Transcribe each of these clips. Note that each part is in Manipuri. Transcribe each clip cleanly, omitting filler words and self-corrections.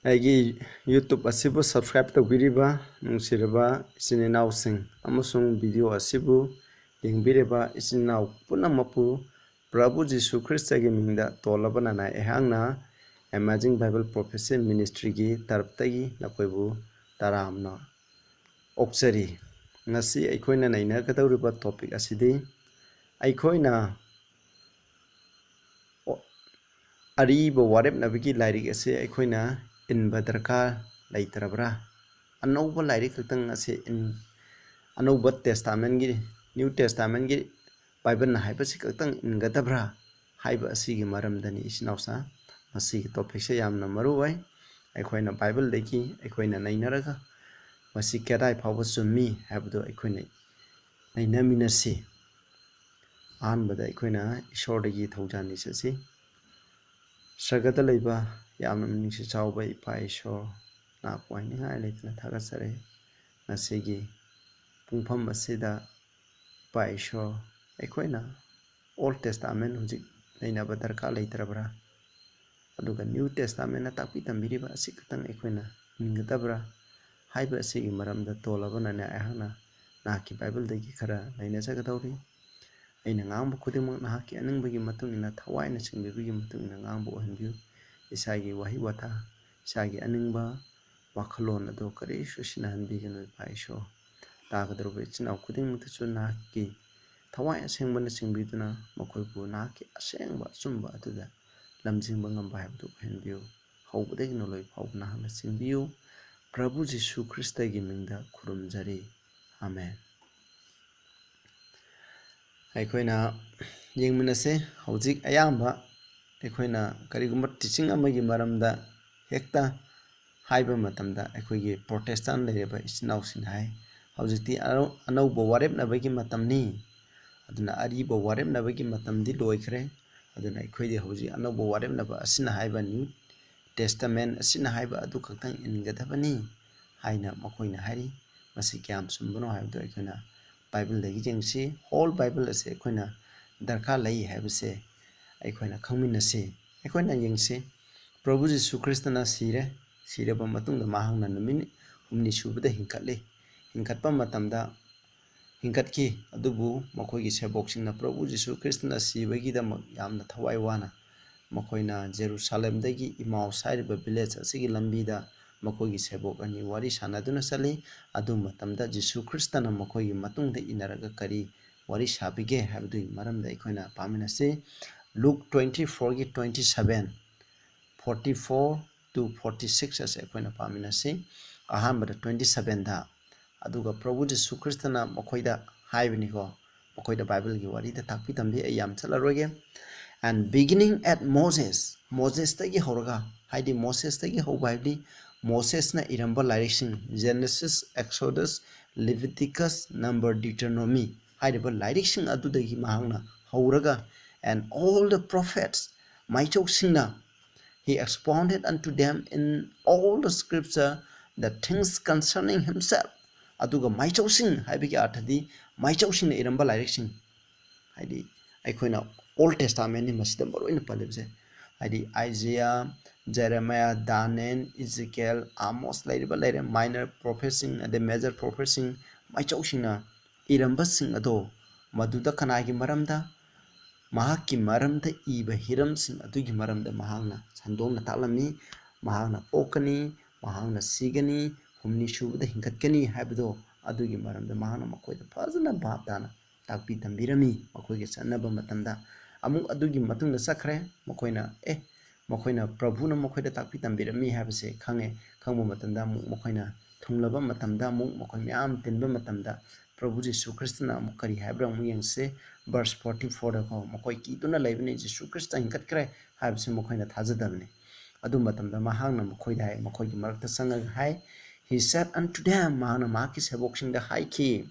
ꯑꯩꯒꯤ ꯌꯨꯇ꯭ꯌꯨꯕ ꯑꯁꯤꯕꯨ ꯁꯕꯁꯀ꯭ꯔꯥꯏꯕ ꯇꯧꯕꯤꯔꯤꯕ ꯅꯨꯡꯁꯤꯔꯕ ꯏꯆꯤꯟ ꯏꯅꯥꯎꯁꯤꯡ ꯑꯃꯁꯨꯡ ꯚꯤꯗꯤꯑꯣ ꯑꯁꯤꯕꯨ ꯌꯦꯡꯕꯤꯔꯤꯕ ꯏꯆꯤꯟ ꯏꯅꯥꯎ ꯄꯨꯝꯅꯃꯛꯄꯨ ꯄ꯭ꯔꯚꯨ ꯖꯤꯁꯨ ꯈ꯭ꯔꯤꯁꯇꯒꯤ ꯃꯤꯡꯗ ꯇꯣꯜꯂꯕ ꯅꯅꯥꯏ ꯑꯩꯍꯥꯛꯅ ꯑꯦꯃꯦꯖꯤꯡ ꯕꯥꯏꯕꯜ ꯄ꯭ꯔꯣꯐꯦꯁꯤ ꯃꯤꯅꯤꯁꯇ꯭ꯔꯤꯒꯤ ꯇꯔꯞꯇꯒꯤ ꯅꯈꯣꯏꯕꯨ ꯇꯔꯥꯝꯅ ꯑꯣꯛꯆꯔꯤ꯫ ꯉꯁꯤ ꯑꯩꯈꯣꯏꯅ ꯅꯩꯅꯒꯗꯧꯔꯤꯕ ꯇꯣꯄꯤꯛ ꯑꯁꯤꯗꯤ ꯑꯩꯈꯣꯏꯅ ꯑꯔꯤꯕ ꯋꯥꯔꯦꯞꯅꯕꯒꯤ ꯂꯥꯏꯔꯤꯛ ꯑꯁꯤ ꯑꯩꯈꯣꯏꯅ ꯏꯟꯕ ꯗꯔꯀꯥꯔ ꯂꯩꯇ꯭ꯔꯕ꯭ꯔꯥ? ꯑꯅꯧꯕ ꯂꯥꯏꯔꯤꯛ ꯈꯛꯇꯪ ꯑꯁꯤ ꯑꯅꯧꯕ ꯇꯦꯁꯇꯥꯃꯦꯟꯒꯤ ꯅ꯭ꯌꯨ ꯇꯦꯁꯇꯥꯃꯦꯟꯒꯤ ꯕꯥꯏꯕꯜꯅ ꯍꯥꯏꯕꯁꯤ ꯈꯛꯇꯪ ꯏꯟꯒꯗꯕ꯭ꯔꯥ ꯍꯥꯏꯕ ꯑꯁꯤꯒꯤ ꯃꯔꯝꯗꯅꯤ ꯏꯆꯤꯟꯅꯥꯎꯁꯥ ꯃꯁꯤꯒꯤ ꯇꯣꯄꯤꯛꯁꯦ ꯌꯥꯝꯅ ꯃꯔꯨ ꯑꯣꯏ꯫ ꯑꯩꯈꯣꯏꯅ ꯕꯥꯏꯕꯜꯗꯒꯤ ꯑꯩꯈꯣꯏꯅ ꯅꯩꯅꯔꯒ ꯃꯁꯤ ꯀꯗꯥꯏ ꯐꯥꯎꯕ ꯆꯨꯝꯃꯤ ꯍꯥꯏꯕꯗꯨ ꯑꯩꯈꯣꯏꯅ ꯅꯩꯅꯃꯤꯟꯅꯁꯤ꯫ ꯑꯍꯥꯟꯕꯗ ꯑꯩꯈꯣꯏꯅ ꯏꯁꯣꯔꯗꯒꯤ ꯊꯧꯖꯥꯟ ꯅꯤꯖꯁꯤ꯫ ꯁꯔꯒꯗ ꯂꯩꯕ ꯌꯥꯝꯅ ꯃꯤꯅꯨꯡꯁꯤ ꯆꯥꯎꯕ ꯏꯄꯥ ꯏꯁꯣꯔ ꯉꯥꯛꯄ ꯍꯥꯏꯅꯤꯡꯉꯥꯏ ꯂꯩꯇꯅ ꯊꯥꯒꯠꯆꯔꯤ꯫ ꯉꯁꯤꯒꯤ ꯄꯨꯡꯐꯝ ꯑꯁꯤꯗ ꯏꯄꯥ ꯏꯁꯣꯔ ꯑꯩꯈꯣꯏꯅ ꯑꯣꯜ ꯇꯦꯁꯇꯥꯃꯦꯟ ꯍꯧꯖꯤꯛ ꯅꯩꯅꯕ ꯗꯔꯀꯥꯔ ꯂꯩꯇ꯭ꯔꯕ꯭ꯔꯥ? ꯑꯗꯨꯒ ꯅ꯭ꯌꯨ ꯇꯦꯁꯇꯥꯃꯦꯟꯅ ꯇꯥꯛꯄꯤ ꯇꯝꯕꯤꯔꯤꯕ ꯑꯁꯤ ꯈꯛꯇꯪ ꯑꯩꯈꯣꯏꯅ ꯏꯟꯒꯗꯕ꯭ꯔꯥ ꯍꯥꯏꯕ ꯑꯁꯤꯒꯤ ꯃꯔꯝꯗ ꯇꯣꯜꯂꯕꯅꯅꯦ ꯑꯩꯍꯥꯛꯅ ꯅꯍꯥꯛꯀꯤ ꯕꯥꯏꯕꯜꯗꯒꯤ ꯈꯔ ꯅꯩꯅꯖꯒꯗꯧꯔꯤ꯫ ꯑꯩꯅ ꯉꯥꯡꯕ ꯈꯨꯗꯤꯡꯃꯛ ꯅꯍꯥꯛꯀꯤ ꯑꯅꯤꯡꯕꯒꯤ ꯃꯇꯨꯡ ꯏꯟꯅ ꯊꯋꯥꯏꯅ ꯆꯤꯡꯕꯤꯕꯒꯤ ꯃꯇꯨꯡ ꯏꯟꯅ ꯉꯥꯡꯕ ꯑꯣꯏꯍꯟꯕꯤꯌꯨ꯫ ꯏꯁꯥꯒꯤ ꯋꯥꯍꯩ ꯋꯥꯇꯥ ꯏꯁꯥꯒꯤ ꯑꯅꯤꯡꯕ ꯋꯥꯈꯜꯂꯣꯟ ꯑꯗꯨ ꯀꯔꯤꯁꯨ ꯁꯤꯟꯅꯍꯟꯕꯤꯒꯅꯨ ꯏꯄꯥ ꯏꯁꯣꯔ꯫ ꯇꯥꯒꯗꯧꯔꯤꯕ ꯏꯆꯤꯟ ꯏꯅꯥꯎ ꯈꯨꯗꯤꯡꯃꯛꯇꯁꯨ ꯅꯍꯥꯛꯀꯤ ꯊꯋꯥꯏ ꯑꯁꯦꯡꯕꯅ ꯆꯤꯡꯕꯤꯗꯨꯅ ꯃꯈꯣꯏꯕꯨ ꯅꯍꯥꯛꯀꯤ ꯑꯁꯦꯡꯕ ꯑꯆꯨꯝꯕ ꯑꯗꯨꯗ ꯂꯝꯖꯤꯡꯕ ꯉꯝꯕ ꯍꯥꯏꯕꯗꯨ ꯑꯣꯏꯍꯟꯕꯤꯌꯨ꯫ ꯍꯧꯕꯗꯒꯤꯅ ꯂꯣꯏ ꯐꯥꯎꯕ ꯅꯍꯥꯛꯅ ꯆꯤꯡꯕꯤꯌꯨ꯫ ꯄ꯭ꯔꯚꯨ ꯖꯤꯁꯨ ꯈ꯭ꯔꯤꯁꯇꯒꯤ ꯃꯤꯡꯗ ꯈꯨꯔꯨꯝꯖꯔꯤ, ꯑꯃꯦꯟ꯫ ꯑꯩꯈꯣꯏꯅ ꯌꯦꯡꯃꯤꯟꯅꯁꯦ꯫ ꯍꯧꯖꯤꯛ ꯑꯌꯥꯝꯕ ꯑꯩꯈꯣꯏꯅ ꯀꯔꯤꯒꯨꯝꯕ ꯇꯤꯆꯤꯡ ꯑꯃꯒꯤ ꯃꯔꯝꯗ ꯍꯦꯛꯇ ꯍꯥꯏꯕ ꯃꯇꯝꯗ ꯑꯩꯈꯣꯏꯒꯤ ꯄ꯭ꯔꯣꯇꯦꯁꯇꯥꯟ ꯂꯩꯔꯤꯕ ꯏꯆꯤꯟ ꯏꯅꯥꯎꯁꯤꯡꯅ ꯍꯥꯏ ꯍꯧꯖꯤꯛꯇꯤ ꯑꯅꯧꯕ ꯋꯥꯔꯦꯞꯅꯕꯒꯤ ꯃꯇꯝꯅꯤ, ꯑꯗꯨꯅ ꯑꯔꯤꯕ ꯋꯥꯔꯦꯞꯅꯕꯒꯤ ꯃꯇꯝꯗꯤ ꯂꯣꯏꯈ꯭ꯔꯦ, ꯑꯗꯨꯅ ꯑꯩꯈꯣꯏꯗꯤ ꯍꯧꯖꯤꯛ ꯑꯅꯧꯕ ꯋꯥꯔꯦꯞꯅꯕ ꯑꯁꯤꯅ ꯍꯥꯏꯕ ꯅ꯭ꯌꯨ ꯇꯦꯁꯇꯥꯃꯦꯟ ꯑꯁꯤꯅ ꯍꯥꯏꯕ ꯑꯗꯨ ꯈꯛꯇꯪ ꯏꯟꯒꯗꯕꯅꯤ ꯍꯥꯏꯅ ꯃꯈꯣꯏꯅ ꯍꯥꯏꯔꯤ꯫ ꯃꯁꯤ ꯀꯌꯥꯝ ꯆꯨꯝꯕꯅꯣ ꯍꯥꯏꯕꯗꯨ ꯑꯩꯈꯣꯏꯅ ꯕꯥꯏꯕꯜꯗꯒꯤ ꯌꯦꯡꯁꯤ꯫ ꯍꯣꯜ ꯕꯥꯏꯕꯜ ꯑꯁꯤ ꯑꯩꯈꯣꯏꯅ ꯗꯔꯀꯥꯔ ꯂꯩ ꯍꯥꯏꯕꯁꯦ ꯑꯩꯈꯣꯏꯅ ꯈꯪꯃꯤꯟꯅꯁꯤ꯫ ꯑꯩꯈꯣꯏꯅ ꯌꯦꯡꯁꯤ ꯄ꯭ꯔꯚꯨ ꯖꯤꯁꯨ ꯈ꯭ꯔꯤꯁꯇꯅ ꯁꯤꯔꯦ, ꯁꯤꯔꯕ ꯃꯇꯨꯡꯗ ꯃꯍꯥꯛꯅ ꯅꯨꯃꯤꯠ ꯍꯨꯝꯅꯤ ꯁꯨꯕꯗ ꯍꯤꯡꯀꯠꯂꯤ꯫ ꯍꯤꯡꯀꯠꯄ ꯃꯇꯝꯗ ꯍꯤꯡꯀꯠꯈꯤ, ꯑꯗꯨꯕꯨ ꯃꯈꯣꯏꯒꯤ ꯁꯦꯕꯣꯛꯁꯤꯡꯅ ꯄ꯭ꯔꯚꯨ ꯖꯤꯁꯨ ꯈ꯭ꯔꯤꯁꯇꯅ ꯁꯤꯕꯒꯤꯗꯃꯛ ꯌꯥꯝꯅ ꯊꯋꯥꯏ ꯋꯥꯅ ꯃꯈꯣꯏꯅ ꯖꯦꯔꯨꯁꯥꯂꯦꯝꯗꯒꯤ ꯏꯃꯥꯎꯁ ꯍꯥꯏꯔꯤꯕ ꯚꯤꯂꯦꯖ ꯑꯁꯤꯒꯤ ꯂꯝꯕꯤꯗ ꯃꯈꯣꯏꯒꯤ ꯁꯦꯕꯣꯛ ꯑꯅꯤ ꯋꯥꯔꯤ ꯁꯥꯟꯅꯗꯨꯅ ꯆꯠꯂꯤ꯫ ꯑꯗꯨ ꯃꯇꯝꯗ ꯖꯤꯁꯨ ꯈ꯭ꯔꯤꯁꯇꯅ ꯃꯈꯣꯏꯒꯤ ꯃꯇꯨꯡꯗ ꯏꯟꯅꯔꯒ ꯀꯔꯤ ꯋꯥꯔꯤ ꯁꯥꯕꯤꯒꯦ ꯍꯥꯏꯕꯗꯨꯒꯤ ꯃꯔꯝꯗ ꯑꯩꯈꯣꯏꯅ ꯄꯥꯃꯤꯟꯅꯁꯤ꯫ ꯂꯨꯛ 24ꯒꯤ 27, 44 to 46 ꯑꯁꯤ ꯑꯩꯈꯣꯏꯅ ꯄꯥꯃꯤꯟꯅꯁꯤ꯫ ꯑꯍꯥꯟꯕꯗ 27ꯗ ꯑꯗꯨꯒ ꯄ꯭ꯔꯚꯨ ꯖꯤꯁꯨ ꯈ꯭ꯔꯤꯁꯇꯅ ꯃꯈꯣꯏꯗ ꯍꯥꯏꯕꯅꯤꯀꯣ, ꯃꯈꯣꯏꯗ ꯕꯥꯏꯕꯜꯒꯤ ꯋꯥꯔꯤꯗ ꯇꯥꯛꯄꯤ ꯇꯝꯕꯤ, ꯑꯩ ꯌꯥꯝ ꯆꯠꯂꯔꯣꯏꯒꯦ꯫ ꯑꯦꯟ ꯕꯤꯒꯤꯅꯤꯡ ꯑꯦꯠ ꯃꯣꯖꯦꯁꯇꯒꯤ ꯍꯧꯔꯒ, ꯍꯥꯏꯗꯤ ꯃꯣꯁꯦꯁꯇꯒꯤ ꯍꯧꯕ ꯍꯥꯏꯕꯗꯤ ꯃꯣꯁꯦꯁꯅ ꯏꯔꯝꯕ ꯂꯥꯏꯔꯤꯛꯁꯤꯡ ꯖꯦꯅꯦꯁꯤꯁ, ꯑꯦꯛꯁꯣꯗꯁ, ꯂꯤꯚꯤꯇꯤꯀꯁ, ꯅꯝꯕꯔ, ꯗ꯭ꯌꯨꯇꯔꯣꯅꯣꯃꯤ ꯍꯥꯏꯔꯤꯕ ꯂꯥꯏꯔꯤꯛꯁꯤꯡ ꯑꯗꯨꯗꯒꯤ ꯃꯍꯥꯛꯅ ꯍꯧꯔꯒ ꯑꯦꯟ ꯑꯣꯜ ꯗ ꯄ꯭ꯔꯣꯐꯦꯠꯁ ꯃꯥꯏꯆꯧꯁꯤꯡꯅ he expounded unto them in all the scripture the things concerning himself. ꯑꯗꯨꯒ ꯃꯥꯏꯆꯧꯁꯤꯡ ꯍꯥꯏꯕꯒꯤ ꯑꯔꯊꯗꯤ ꯃꯥꯏꯆꯧꯁꯤꯡꯅ ꯏꯔꯝꯕ ꯂꯥꯏꯔꯤꯛꯁꯤꯡ, ꯍꯥꯏꯗꯤ ꯑꯩꯈꯣꯏꯅ ꯑꯣꯜ ꯇꯦꯁꯇꯥꯃꯦꯟꯅꯤ ꯃꯁꯤꯗ ꯃꯔꯨꯑꯣꯏꯅ ꯄꯜꯂꯤꯕꯁꯦ, ꯍꯥꯏꯗꯤ ꯑꯥꯏꯖꯤꯌꯥ, ꯖꯦꯔꯦꯃꯥꯌꯥ, ꯗꯥꯅꯤꯌꯦꯜ, ꯏꯖꯤꯀꯦꯜ, ꯑꯃꯣꯁ ꯂꯩꯔꯦ ꯃꯥꯏꯅꯔ ꯄ꯭ꯔꯣꯐꯦꯠꯁꯤꯡ ꯑꯗꯩ ꯃꯦꯖꯔ ꯄ꯭ꯔꯣꯐꯦꯠꯁꯤꯡ ꯃꯥꯏꯆꯧꯁꯤꯡꯅ ꯏꯔꯝꯕꯁꯤꯡ ꯑꯗꯣ ꯃꯗꯨꯗ ꯀꯅꯥꯒꯤ ꯃꯔꯝꯗ, ꯃꯍꯥꯛꯀꯤ ꯃꯔꯝꯗ ꯏꯕ ꯍꯤꯔꯝꯁꯤꯡ ꯑꯗꯨꯒꯤ ꯃꯔꯝꯗ ꯃꯍꯥꯛꯅ ꯁꯟꯗꯣꯛꯅ ꯇꯥꯛꯂꯝꯃꯤ꯫ ꯃꯍꯥꯛꯅ ꯄꯣꯛꯀꯅꯤ, ꯃꯍꯥꯛꯅ ꯁꯤꯒꯅꯤ, ꯍꯨꯝꯅꯤ ꯁꯨꯕꯗ ꯍꯤꯡꯀꯠꯀꯅꯤ ꯍꯥꯏꯕꯗꯣ ꯑꯗꯨꯒꯤ ꯃꯔꯝꯗ ꯃꯍꯥꯛꯅ ꯃꯈꯣꯏꯗ ꯐꯖꯅ ꯚꯥꯞ ꯇꯥꯅ ꯇꯥꯛꯄꯤ ꯇꯝꯕꯤꯔꯝꯃꯤ꯫ ꯃꯈꯣꯏꯒꯤ ꯆꯠꯅꯕ ꯃꯇꯝꯗ ꯑꯃꯨꯛ ꯑꯗꯨꯒꯤ ꯃꯇꯨꯡꯗ ꯆꯠꯈ꯭ꯔꯦ, ꯃꯈꯣꯏꯅ ꯄ꯭ꯔꯚꯨꯅ ꯃꯈꯣꯏꯗ ꯇꯥꯛꯄꯤ ꯇꯝꯕꯤꯔꯝꯃꯤ ꯍꯥꯏꯕꯁꯦ ꯈꯪꯉꯦ꯫ ꯈꯪꯕ ꯃꯇꯝꯗ ꯑꯃꯨꯛ ꯃꯈꯣꯏꯅ ꯊꯨꯡꯂꯕ ꯃꯇꯝꯗ ꯑꯃꯨꯛ ꯃꯈꯣꯏ ꯃꯌꯥꯝ ꯇꯤꯟꯕ ꯃꯇꯝꯗ ꯄ꯭ꯔꯚꯨ ꯖꯤꯁꯨ ꯈ꯭ꯔꯤꯁꯇꯅ ꯑꯃꯨꯛ ꯀꯔꯤ ꯍꯥꯏꯕ꯭ꯔꯥ ꯑꯃꯨꯛ ꯌꯦꯡꯁꯤ꯫ ꯚꯔꯁ 44ꯗꯀꯣ ꯃꯈꯣꯏ ꯀꯤꯗꯨꯅ ꯂꯩꯕꯅꯤ, ꯖꯤꯁꯨ ꯈ꯭ꯔꯤꯁꯇ ꯍꯤꯡꯀꯠꯈ꯭ꯔꯦ ꯍꯥꯏꯕꯁꯤ ꯃꯈꯣꯏꯅ ꯊꯥꯖꯗꯕꯅꯤ꯫ ꯑꯗꯨ ꯃꯇꯝꯗ ꯃꯍꯥꯛꯅ ꯃꯈꯣꯏꯗ ꯍꯥꯏ, ꯃꯈꯣꯏꯒꯤ ꯃꯔꯛꯇ ꯆꯪꯉꯒ ꯍꯥꯏ, he said unto them, ꯃꯍꯥꯛꯅ ꯃꯍꯥꯛꯀꯤ ꯁꯦꯕꯣꯛꯁꯤꯡꯗ ꯍꯥꯏꯈꯤ,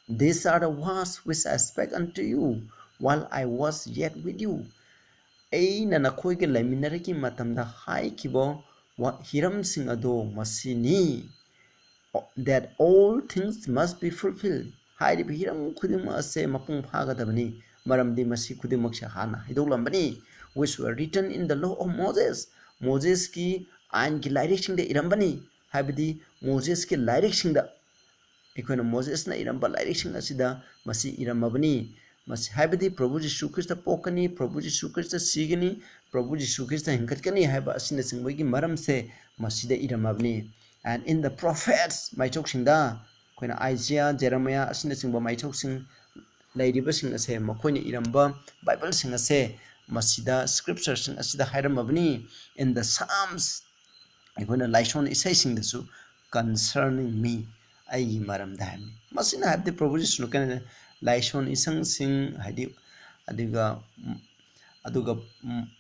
these are the words which I spake unto you while I was yet with you. ꯑꯩꯅ ꯅꯈꯣꯏꯒ ꯂꯩꯃꯤꯟꯅꯔꯤꯉꯩ ꯃꯇꯝꯗ ꯍꯥꯏꯈꯤꯕ ꯍꯤꯔꯝꯁꯤꯡ ꯑꯗꯣ ꯃꯁꯤꯅꯤ, that all things must be fulfilled. ꯍꯥꯏꯔꯤꯕ ꯍꯤꯔꯝ ꯈꯨꯗꯤꯡꯃꯛ ꯑꯁꯦ ꯃꯄꯨꯡ ꯐꯥꯒꯗꯕꯅꯤ, ꯃꯔꯝꯗꯤ ꯃꯁꯤ ꯈꯨꯗꯤꯡꯃꯛꯁꯦ ꯍꯥꯟꯅ ꯍꯥꯏꯗꯣꯛꯂꯝꯕꯅꯤ, which were written in the law of Moses. ꯃꯣꯖꯦꯁꯀꯤ आयन की लाइरिक्सिंग इरंबनी हाइबदी मोजेस के लाइरिक्सिंग अखोना मोजेसना इरंबा लाइरिक्सिंग असिदा मसी इरमबनी मसी हाइबदी प्रभु यीशु ख्रिस्ट पोकनी प्रभु यीशु ख्रिस्ट सीगनी प्रभु यीशु ख्रिस्ट हिंकटकनी हाइबा असिना सिंगबगी मरम से मसीदा इरमबनी एंड इन द प्रोफेट्स माइचोकसिंदा अखोना आइजिया जेरेमिया असिना सिंगबा माइचोकसिंग लेरिबसिंग असे मखोइना इरंबा बाइबल सिंग असे मसीदा स्क्रिप्चर सिंग असिदा हाइरमबनी इन द साम्स अखोना लाइसोन इसैसिंगदसु कंसर्निंग मी आई मरम दाहनी मसीना हाबदे प्रभु यीशु कने लाइसोन इसंग सिंग हादि अदुगा अदुगा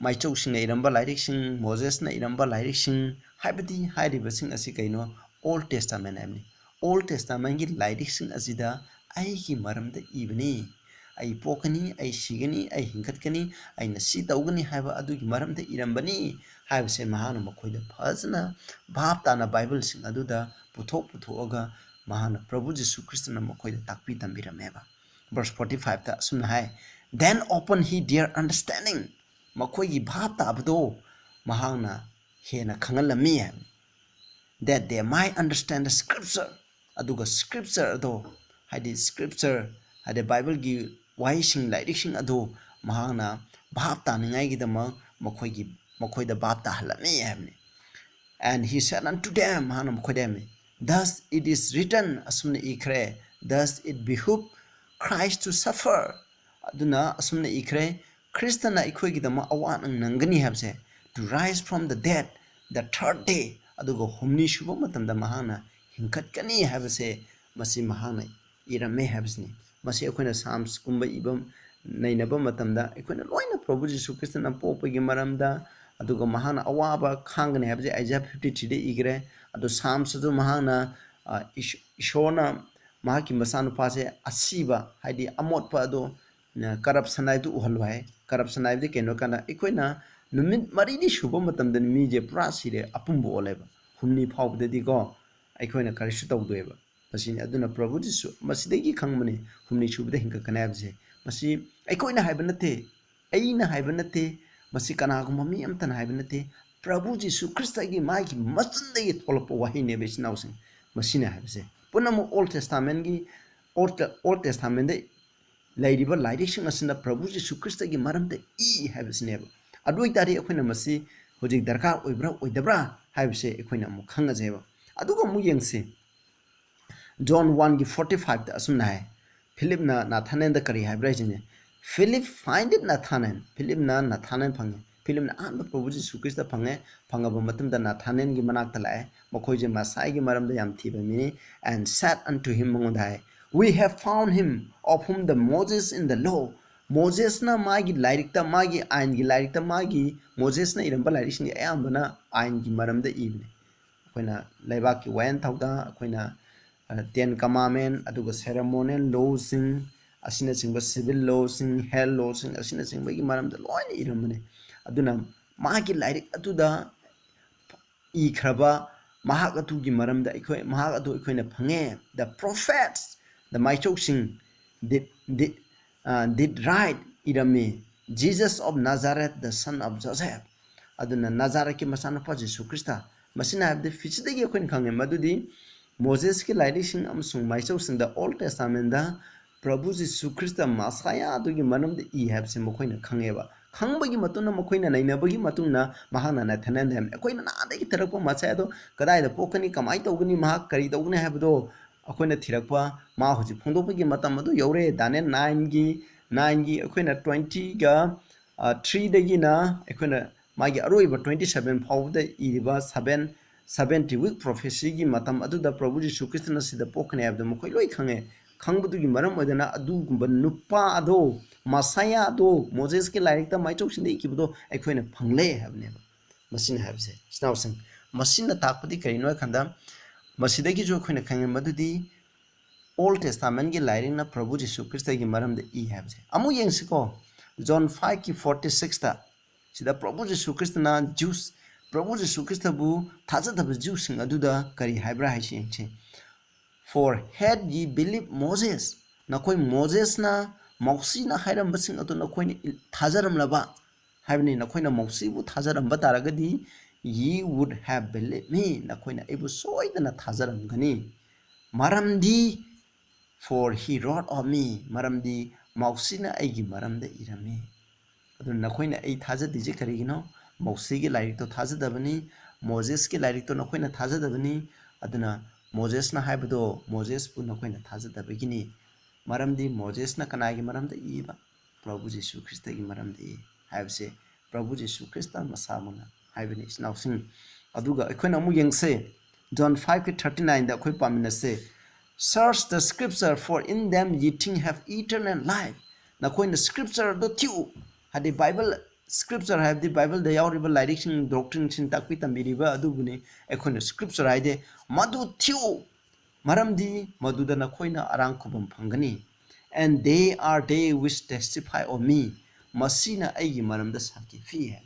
माइचौ सिंग इरंबा लाइरिक सिंग मोजेस ना इरंबा लाइरिक सिंग हाबदि हाइरिबा सिंग असि कइनो ओल्ड टेस्टामेंट हाबनी ओल्ड टेस्टामेंट की लाइरिक सिंग असिदा आई की मरम द इबनी आई पोकनी आई सिगनी आई हिंकटकनी आई नसी तौगनी हाबा अदुगी मरम द इरंबनी हाबसे महान मखोइदा फजना भाव ताना बाइबल सिंग अदुदा पुथोगा महान प्रभु यीशु ख्रिस्ट न मखोइदा ताकपी तंबिरमेबा verse 45 ता सुन हाय then open he their understanding मखोइगी भाव ताबदो महाना हेना खंगलमी है that they might understand the scripture aduga scripture ado हाइदि scripture हाइदि बाइबल की वाइसिंग लाइरिक्सिंग अदो महाना भाव तानिंगाई गिदमा मखोइदा भाव ताहलमी है and he said unto them Mahana मखोइदा thus it is written asumna ikre thus it behoove Christ to suffer aduna asumna ikre Christana ikhoigidama awan nangani habse to rise from the dead the third day adugo humni shuba matamda mahana hinkhatkani habse masi mahana irame habsni masi akoina psalms kumba ibam nainaba matamda akoina loina Prabhu Jesus Christana popagi maramda adugo mahana awaba khangani habse Isaiah 53 de igre ado psalms do mahana ishona mahaki masanu pase asiba haidi amot pa do corruption ai du uhalwai corruption ai de keno kana ikoina numit mari ni shuba matam dan mi je pra sire apumbo oleba humni phawde di go ikoina karisu tawdoeba masini aduna Prabhu Jisu masidegi khangmani humni shubde hinka kana abje masi ikoina haibanate aina haibanate masi kana gum mi amtan haibanate Prabhu Jisu Christ gi magi masande gi tholpo wahi ne besnausing masina habse punamo Old Testament gi Old Testament de lairiba lairiksing asina Prabhu Jisu Christ gi maramde i habsneba adoi tari akoina masi hojik darkar oibra oidabra habse akoina mu khanga jeba aduga mu yengse John 1 gi 45 da asumna hai Philip na Nathanael da kari habra jine Philip find it Nathanael Philip na Nathanael phange Philip na an Prabhu Jisu Christ da phange phangaba matum da Nathanael gi manak ta lae मखोइ J Maasai गे मरम द याम थिबा मिनि and said unto him mongdai we have found him of whom the Moses in the law Moses na magi lairikta magi ain gi lairikta magi Moses na iramba lairik ni ayambana ain gi maram da ibne akoina laiba ki wan thauda akoina ten commandment aduga ceremonial laws sing asina singba civil laws sing health laws sing asina singba gi maram da loina iramane aduna magi lairik atuda I khraba mahak atu gi maram da ikoi mahak atu ikoi na phange the prophets the maichoksing did right irame Jesus of Nazareth the son of Joseph aduna Nazareth ki masana pa Jesus Christa masina abde fichide gi ikoi khange madudi Moses ki laidising amsung maichoksing the Old Testament da Prabhu Jesus Christa Masaya atu gi maram da I have se mokoi na khange ba खंबगी मतुना मखोइना नैनबगी मतुना Mahana नाथनन them अखोइना नादगी थरकपा मचाय दो कदाय द पोकनी कमाई तौगनी महा करी तौगनी हाबदो अखोइना थिरकपा मा होजि फोंदोपगी मतम मदु यौरे दाने 9 गी अखोइना 20 गा 3 दगी ना अखोइना मागी अरोइबा 27 फाउदा इरिबा 70 वीक प्रोफेसी गी मतम अदुदा प्रभु यीशु क्रिस्टना सिदा पोकने हाबदो मखोइ लोइ खंगे खंबदुगी मरम ओदना अदुगुंबा नुपा अदो Masaya do Moses ke lairikta maichok sinde ikibdo aikoina phangle habne machine habse snausing machine takpadi karino khanda masidagi jo khoina khang madudi Old Testament gi lairing na Prabhu Jisu Christ gi maram de I habse amu yengsiko John 5 ki 46 ta sida Prabhu Jisu Christ na Jews Prabhu Jisu Christ bu thaja thab Jews sing aduda kari haibra hai chingche for had ye believe Moses na koi Moses na मौसी ना हायरम बसिंग अतो नखोइनि थाजरम लबा हाइबनि नखोइना मौसी बु थाजरम बतारगदि ye would have believed me. Nakoina ibu soidana thajaramgani. Maramdi, for he wrote of me. Maramdi mausina aigi maramda irami. Adu nakoina ai thajadije karigino. Mausi ki larik to thajadabani. Moses ki larik to nakoina thajadabani. Aduna Moses na haibado Moses pu nakoina thajadabagini. Maramdi Moses na kanagi maramda iba. Prabhu Jesu Christa ki maramda i. Haibse Prabhu Jesu Christa masamuna. Haibani isnausing. Aduga akoina amu yengse. John 5:39 da akoi pamina se. Search the scripture, for in them ye think have eternal life. Nakoina scripture do tiu. Hadi Bible scripture have the Bible the yauriba direction doctrine sin takpi tambiriba adubune akoina scripture haide madu tiu. Maramdi maduda nakoina arang kubam phangani. And they are they which testify of me. Masina aigi maramda saki fi hai.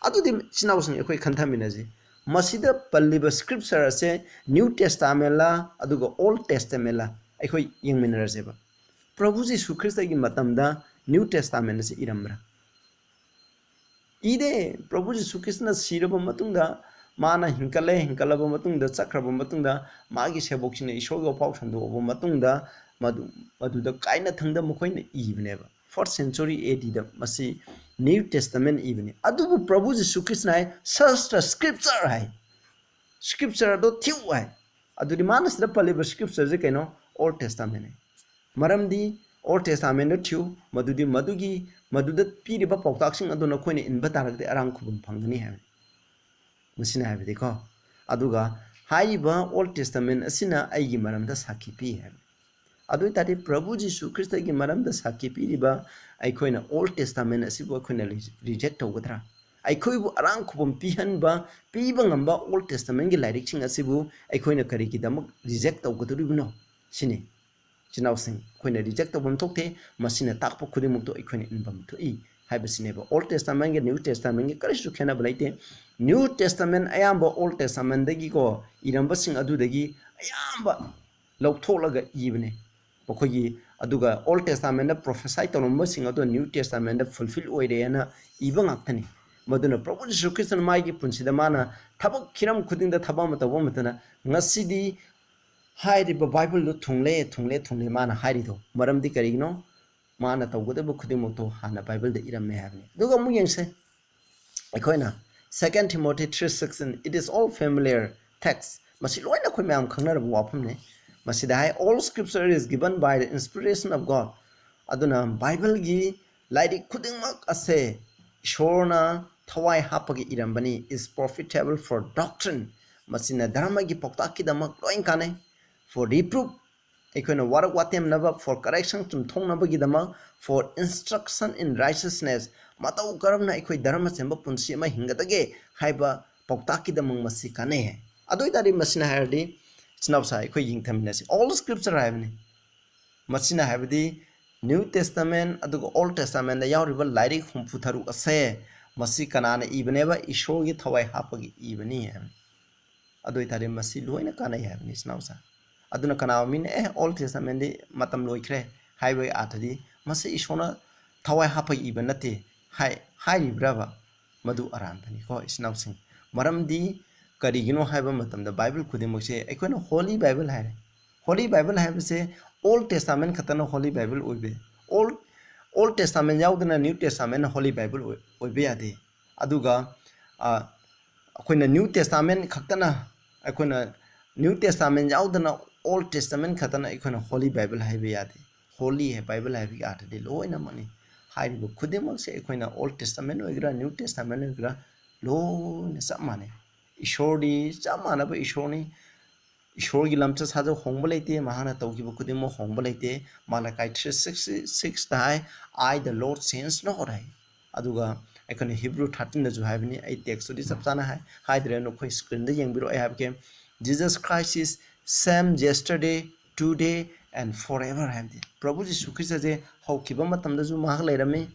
Adudi sinawsang akoi khantaminaji. Masida palliba scripture se New Testament la aduga Old Testament la akoi yengminaraseba. Prabhu Jesu Christa gi matamda New Testament se iramra. Ide Prabhu Jesu Christa siraba matungda mana hinkalaba matungda chakraba matungda magi seboksine isoga pau sandoba matungda maduda kaina thangda mokoina ibneba. 4th century AD da masi New Testament even. Adubu Prabhu Jesu Christa hai search the scripture hai. Scripture do tiu hai. Adudi manas da paliba scripture je kaino Old Testament hai. Maramdi Old Testament do tiu madudi maduda piriba pautaksing adu nakoina inba tarakde arang khubum phangani hai. Musina hai bidiko. Aduga haiba Old Testament asina aigi maramda sakhi pi hai. Adu tadi Prabhu Jesu Christa ki maramda sakhi piriba aikoina Old Testament asibu aikoina reject tawgadra. Aikoibu arang khubum pihanba piba ngamba Old Testament gi lyric sing asibu aikoina kari ki damak reject tawgaduribno sini chinaw sing koina reject tawbam thokte masina takpa khudimuk to aikoina inbam to I haibasine ba Old Testament gi New Testament gi karisu khena balaite New Testament ayamba Old Testament dagi ko iramba sing adu dagi ayamba lawtholaga ibne Pokogi aduga Old Testament prophesy tawamba sing adu New Testament fulfill oirena ibang aktani maduna Prabhu Jesu Christa maigi punsida mana thabak khiram khudingda thabama tawba matana ngasidi hairiba Bible do thungle mana hairido maramdi karigno mana tawgada khudimo to hana Bible da iramme havni duga mu yengse akoina 2 Timothy 3:16 it is all familiar text masi loina khoi mam khangnar bu waphamne masida hai all scripture is given by the inspiration of God aduna Bible gi laidi khudingmak ase Ishorna thawai hapagi irambani is profitable for doctrine masina dharma gi poktaki damak loin kane for reproof ekoina warak watem naba for correction tum thong naba gi damak for instruction in righteousness matau karamna ekoi dharma semba punsi ma hingatage haiba poktaki damang masi kane adoi tari masina hardi snapsa ekoi yingthamna si all scripture haibni masina haibdi New Testament aduga Old Testament da yauriba lyric humputharu ase masi kanana ibneba ishor gi thawai hapagi ibani hai adoi tare masi loina kana hai ni snausa aduna kana min Old Testament di matam loikre haibai athadi masi ishona thawai hapagi ibanate hai libraba madu arantani ko snausing maramdi karigino haiba matam da Bible khudimokse ekoina Holy Bible hai Holy Bible hai se Old Testament khatana Holy Bible oibe Old Testament yaudana New Testament Holy Bible oibe ade aduga akoina New Testament khatana akoina New Testament yaudana Old Testament khatana akoina Holy Bible haibe ade Holy hai Bible haibe ade loina mani haibu khudimak se akoina Old Testament oigra New Testament oigra lo ne samane ishori samana ba ishoni Ishor gi lamcha sajo hongba leite mahana tawgi bu kudimo hongba leite Malachi 3:6 dai I the Lord sends not hai aduga ekone Hebrew 13 da ju haibni ai text di sapchana hai haidre no khoi screen da yengbiro I have ke Jesus Christ is same yesterday today and forever have the Prabhu Jesu Christ je haukiba matam da ju mahak leirame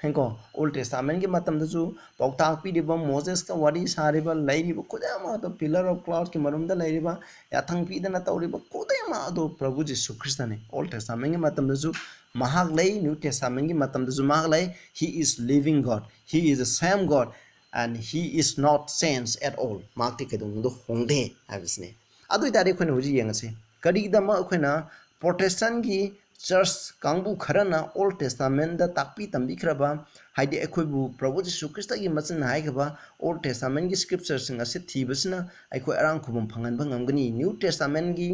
henko Old Testament gi matam da ju pautak pi diba Moses ka wari sariba lairiba kodama to pillar of cloud ki marum da lairiba yathang pi da na tawriba kodama do Prabhu Jesu Christ ne Old Testament gi matam da ju mahak lai New Testament gi matam da ju mahak lai he is living God he is the same God and he is not changed at all makti kedung do hongde habisne adu tare khone huji yengase kari dama khona protestant gi church kangbu kharana old testament da takpi tambi khraba haide ekhoibu prabhu jisu krista gi machin haigaba old testament gi scriptures singa se thibasna ekhoi arang khubum phangan bangamgani new testament gi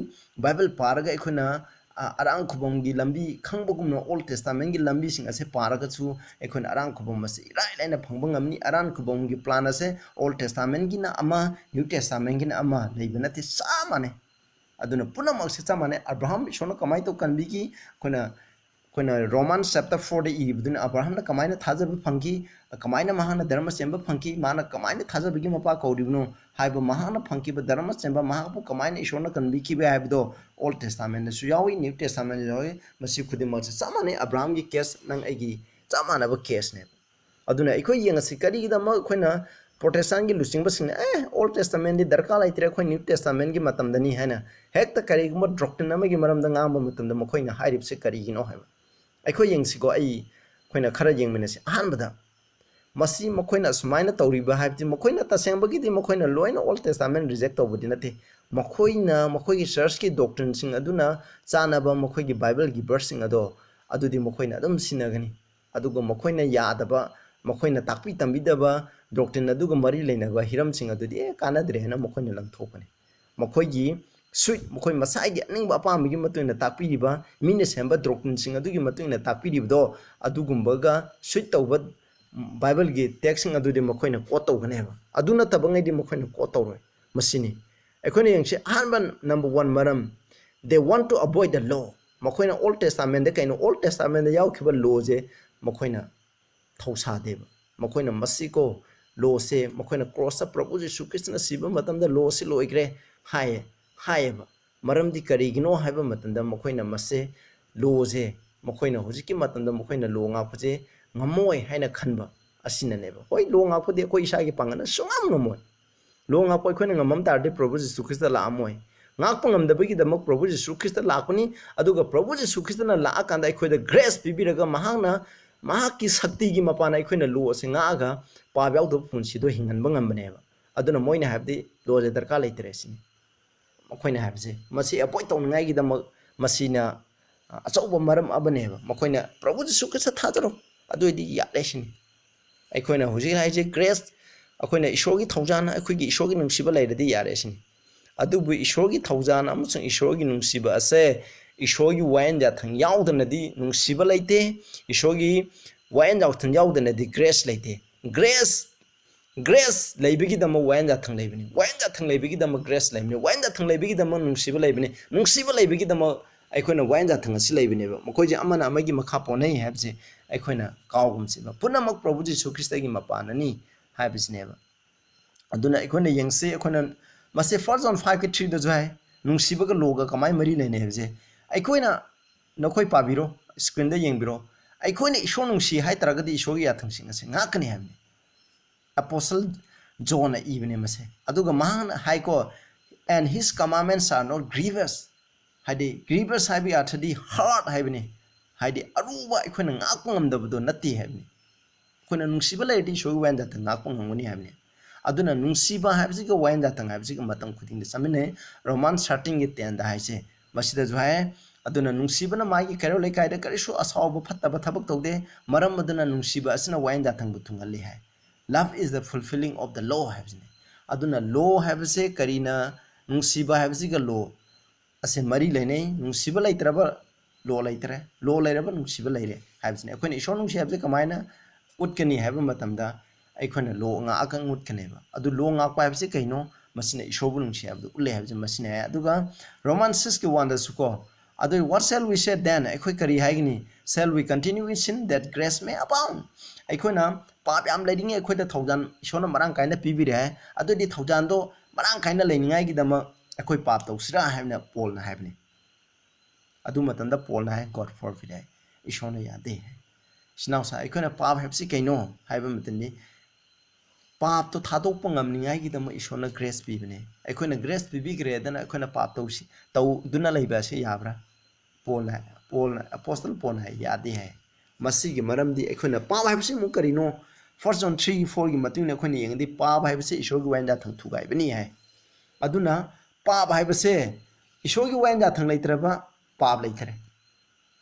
bible paraga ekhona arang khubum gi lambi khangbagumna old testament gi lambi singa se paraga chu ekhona arang khubum ase irai laina phangbangam ni arang khubum gi plan ase old testament gi na ama new testament gi na ama leibana ti samane aduna punamak se chamane abraham ishona kamai to kanbi ki koina romans chapter 4 de ibduna abraham na kamai na thajab phangki kamai na mahana dharma semba phangki mana kamai na thajab gi mapa kaudibno haiba mahana phangki ba dharma semba mahapu kamai na ishona kanbi ki ba haibdo old testament na su yawi new testament yawi masi khudimak se chamane abraham gi case nang agi chamana ba case ne aduna ikoi yenga sikari gi da ma koina protestant gi lusing basing old testament di darka laitre khoi new testament gi matam dani haina hekta kari gum doctrine amagi maram da ngam matam da mkhoi na hairip se kari gi no ha aikoi yeng si go ai khoina khara yeng mene se han bada masi mkhoi na sumaina tawri ba haibti mkhoi na taseng bagi di mkhoi na loina old testament reject tawbudi nate mkhoi gi church ki doctrine sing aduna chana ba mkhoi gi bible gi verse sing ado adudi mkhoi na adum sinagani adugo mkhoi na yada ba mkhoi na takpi tambi da ba doctrine aduga mari leina ba hiram sing adudi kanadre na mkhoi na langthokani mkhoi gi sweet mkhoi masai gi ning ba pam gi matuina takpi riba mine semba doctrine sing adugi matuina takpi ribdo adugumba ga sweet tawba bible gi text sing adudi mkhoi na quote tawgane ba aduna tabangai di mkhoi na quote tawroi masini ekhone yengse hanban number 1 maram they want to avoid the law mkhoi na old testament de kaino old testament de yaw khiba law je mkhoi na thausa deba mkhoi na masiko law se mkhoi na cross prabhu jisu krishna siba matam da law se loigre हायबा मरमदी करिगिनो हायबा मतंदा मखोइना मसे लोजे मखोइना हुजिकी मतंदा मखोइना लोंगा फजे ngमोय हायना खनबा असिननेबा होय लोंगा फदे कोइ इसागी पांगना सुंगाम नमोय लोंगा पोय खोइना ngमम तारदे प्रभु जिसु ख्रिस्ट लामोय ngak pangam da mak प्रभु जिसु ख्रिस्ट लाकनी अदुगा प्रभु जिसु ख्रिस्ट ना ला कांदा खोइदा ग्रेस पिबिरगा महांगना महाकी शक्ति gi mapana खोइना लो से ngaga पाब्याव दो पुनसि दो हिंगनबा ngambनेबा अदुना मोइना हाबदि लोजे दरका लेतरेसिनी मखोइना हाबजे मसी अपोइंट तौनगाई गी दम मसीना अचौबा मरम अबनेबा मखोइना प्रभु जिसु ख्रिस्ट थाजरो अदुइदि यालेसिनी अखोइना हुजि हाइजे ग्रेस अखोइना ईश्वरगी थौजान अखोइगी ईश्वरगी नुंसिबा लैरदि यारेसिनी अदुबु ईश्वरगी थौजान अमसुं ईश्वरगी नुंसिबा असे ईश्वरगी वायन जाथं यावदनदि नुंसिबा लैते ईश्वरगी वायन जाथं यावदनदि ग्रेस लैते ग्रेस लैबगी दम वायन जाथं लैबनि वायन जाथं लैबगी दम ग्रेस लैबनि वायन जाथं लैबगी दम नुंसिबा लैबनि नुंसिबा लैबगी दम अखोइना वायन जाथं असि लैबनेबा मखोइजे अमना अमगी मखा पोनै हाबजे अखोइना कावगुमसिबा पुनमक प्रभु जिसु ख्रिस्टगी मपाननी हाबजिनेबा अदुना अखोइना यंगसे अखोइना मसे 1 John 5:3 द जोय नुंसिबगा लोगा कमाय मरि लैने हाबजे अखोइना नखोइ पाबिरो स्क्रीन द यंगबिरो अखोइना ईश्वर नुंसि हाय तरगदि ईश्वरगी याथं सिंग से ngaकनि हाबनि Apostle John even mase aduga man haiko and his commandments are not grievous hadi grievous habi athadi hard habini hadi aruba ikhona ngakpangam dabdo natti habini khona nungsiba laidi shogi wanda ta ngakpangam ngoni habini aduna nungsiba habsi ga wanda ta habsi ga matang khuding de samine roman 13 ge 10 da haise masida jo hai aduna nungsiba na magi karo le kai da karisu asaw phatta ba thabak tawde maram aduna nungsiba asina wanda tang buthungali hai Love is the fulfilling of the law habsine aduna law habse karina nungsiba habsi ga law ase mari lene nungsiba laitraba law lairaba nungsiba laire habsine akoina ishon nungsi habse kamaina utkani haba matamda aikoina law nga akang utkaneba adu law nga pa habse kaino masina ishobu nungsi habdu ulle habse masina aduga romans 6 ki 1 da suko adu what shall we say then akoi kari haigini shall we continue in sin that grace may abound aikoina पाप याम लेदिंग एखोइदा थौजान इशोना मरांग काइना पिबिरे है अदुदि थौजान दो मरांग काइना लेनिंगाई गी दम एखोइ पाप तौसिरा हाइबना पोल ना हाइबनि अदु मतंदा पोल ना है गॉड फॉरबिड है इशोना यादे है सिनाउसा एखोइना पाप हेबसि कैनो हाइबा मतनि पाप तो थादोक पंगमनिंगाई गी दम इशोना ग्रेस पिबने एखोइना ग्रेस पिबिग्रे दना एखोइना पाप तौसि तौ दुना लैबा से याब्रा पोल अपोस्टल पोल है यादे है मसी गी मरमदि एखोइना पाप हेबसि मु करिनो 1 John 3:4 की मतुंग ने खोने यंगदी पाप हाइबसे ईश्वर की वाइंदा थंग थुगाइबनी है अदुना पाप हाइबसे ईश्वर की वाइंदा थंग लेत्रबा पाप लेथरे